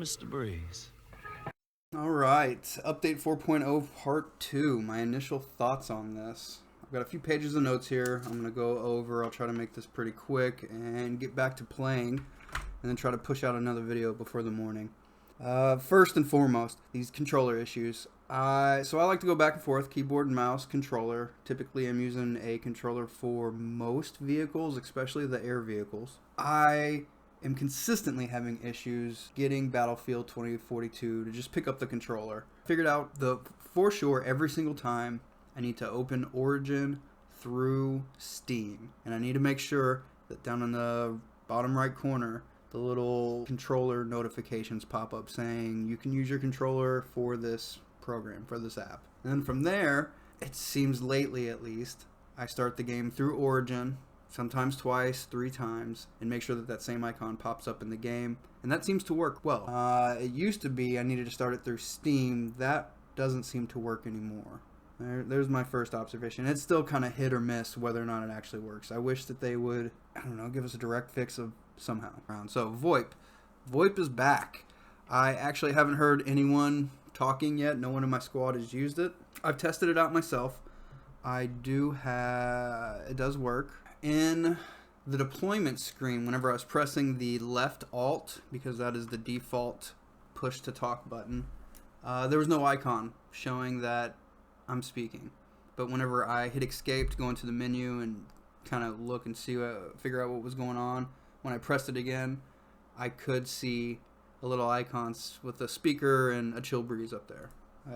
Mr. Breeze. All right, update 4.0 part 2. My initial thoughts on this. I've got a few pages of notes here. I'm going to go over. I'll try to make this pretty quick and get back to playing, and then try to push out another video before the morning. First and foremost, these controller issues. So I like to go back and forth, keyboard and mouse, controller. Typically I'm using a controller for most vehicles, especially the air vehicles. I am consistently having issues getting Battlefield 2042 to just pick up the controller. Figured out for sure every single time I need to open Origin through Steam. And I need to make sure that down in the bottom right corner, the little controller notifications pop up saying you can use your controller for this program, for this app. And then from there, it seems lately at least, I start the game through Origin, sometimes twice, 3 times, and make sure that that same icon pops up in the game. And that seems to work well. It used to be I needed to start it through Steam. That doesn't seem to work anymore. There's my first observation. It's still kind of hit or miss whether or not it actually works. I wish that they would, I don't know, give us a direct fix of somehow. So VoIP. VoIP is back. I actually haven't heard anyone talking yet. No one in my squad has used it. I've tested it out myself. It does work. In the deployment screen, whenever I was pressing the left alt, because that is the default push to talk button, there was no icon showing that I'm speaking. But whenever I hit escape to go into the menu and kind of look and see, figure out what was going on, when I pressed it again, I could see a little icons with a speaker and a chill breeze up there.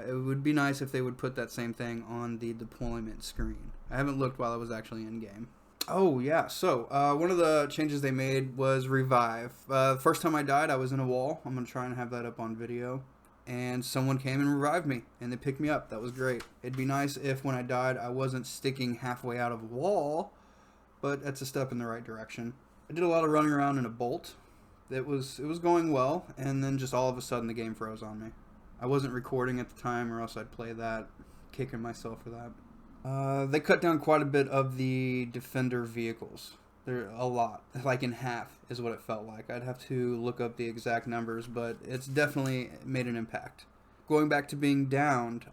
It would be nice if they would put that same thing on the deployment screen. I haven't looked while I was actually in game. Oh yeah, so one of the changes they made was revive. First time I died, I was in a wall. I'm going to try and have that up on video. And someone came and revived me, and they picked me up. That was great. It'd be nice if when I died, I wasn't sticking halfway out of a wall, but that's a step in the right direction. I did a lot of running around in a bolt. It was going well, and then just all of a sudden the game froze on me. I wasn't recording at the time, or else I'd play that, kicking myself for that. They cut down quite a bit of the Defender vehicles. They're a lot, like in half is what it felt like. I'd have to look up the exact numbers, but it's definitely made an impact. Going back to being downed,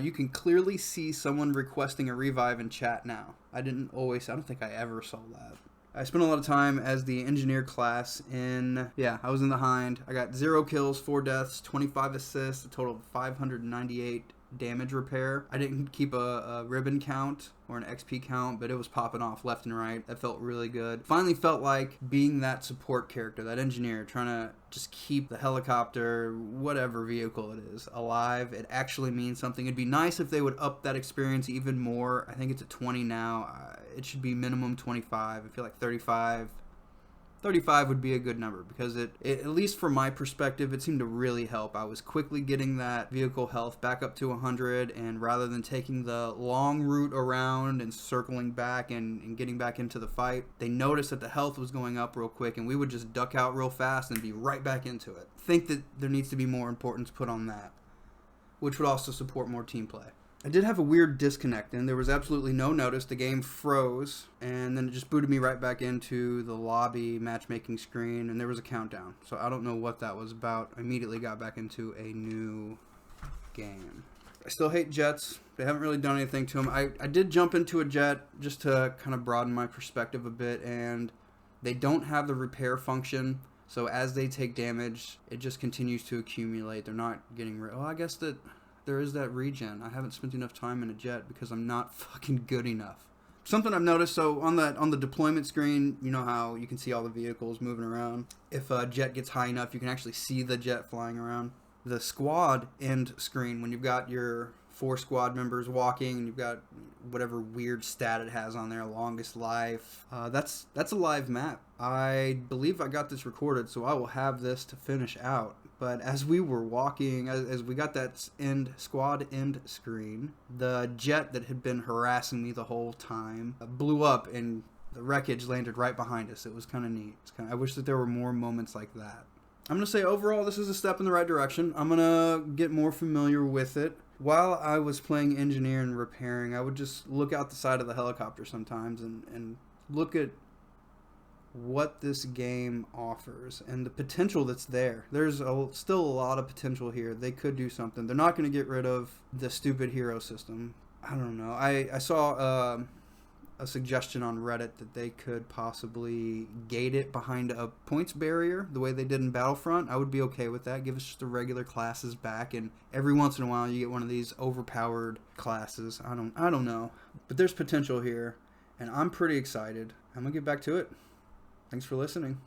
you can clearly see someone requesting a revive in chat now. I don't think I ever saw that. I spent a lot of time as the engineer class I was in the Hind. I got 0 kills, 4 deaths, 25 assists, a total of 598 damage repair. I didn't keep a ribbon count or an XP count, but it was popping off left and right. That felt really good. Finally felt like being that support character, that engineer, trying to just keep the helicopter, whatever vehicle it is, alive. It actually means something. It'd be nice if they would up that experience even more. I think it's at 20 now. It should be minimum 25. I feel like 35 would be a good number, because it at least from my perspective, it seemed to really help. I was quickly getting that vehicle health back up to 100, and rather than taking the long route around and circling back and getting back into the fight, they noticed that the health was going up real quick, and we would just duck out real fast and be right back into it. I think that there needs to be more importance put on that, which would also support more team play. I did have a weird disconnect, and there was absolutely no notice. The game froze, and then it just booted me right back into the lobby matchmaking screen, and there was a countdown. So I don't know what that was about. I immediately got back into a new game. I still hate jets. They haven't really done anything to them. I did jump into a jet just to kind of broaden my perspective a bit, and they don't have the repair function. So as they take damage, it just continues to accumulate. They're not getting rid. Well, I guess that there is that regen. I haven't spent enough time in a jet because I'm not fucking good enough. Something I've noticed, so on the deployment screen, you know how you can see all the vehicles moving around. If a jet gets high enough, you can actually see the jet flying around. The squad end screen, when you've got your 4 squad members walking, and you've got whatever weird stat it has on there, longest life, that's a live map. I believe I got this recorded, so I will have this to finish out. But as we were walking, as we got that squad end screen, the jet that had been harassing me the whole time blew up, and the wreckage landed right behind us. It was kind of neat. I wish that there were more moments like that. I'm going to say overall this is a step in the right direction. I'm going to get more familiar with it. While I was playing engineer and repairing, I would just look out the side of the helicopter sometimes and look at what this game offers and the potential that's there. There's still a lot of potential here. They could do something. They're not going to get rid of the stupid hero system. I don't know. I saw a suggestion on Reddit that they could possibly gate it behind a points barrier the way they did in Battlefront. I would be okay with that. Give us just the regular classes back, and every once in a while you get one of these overpowered classes. I don't know. But there's potential here, and I'm pretty excited. I'm going to get back to it. Thanks for listening.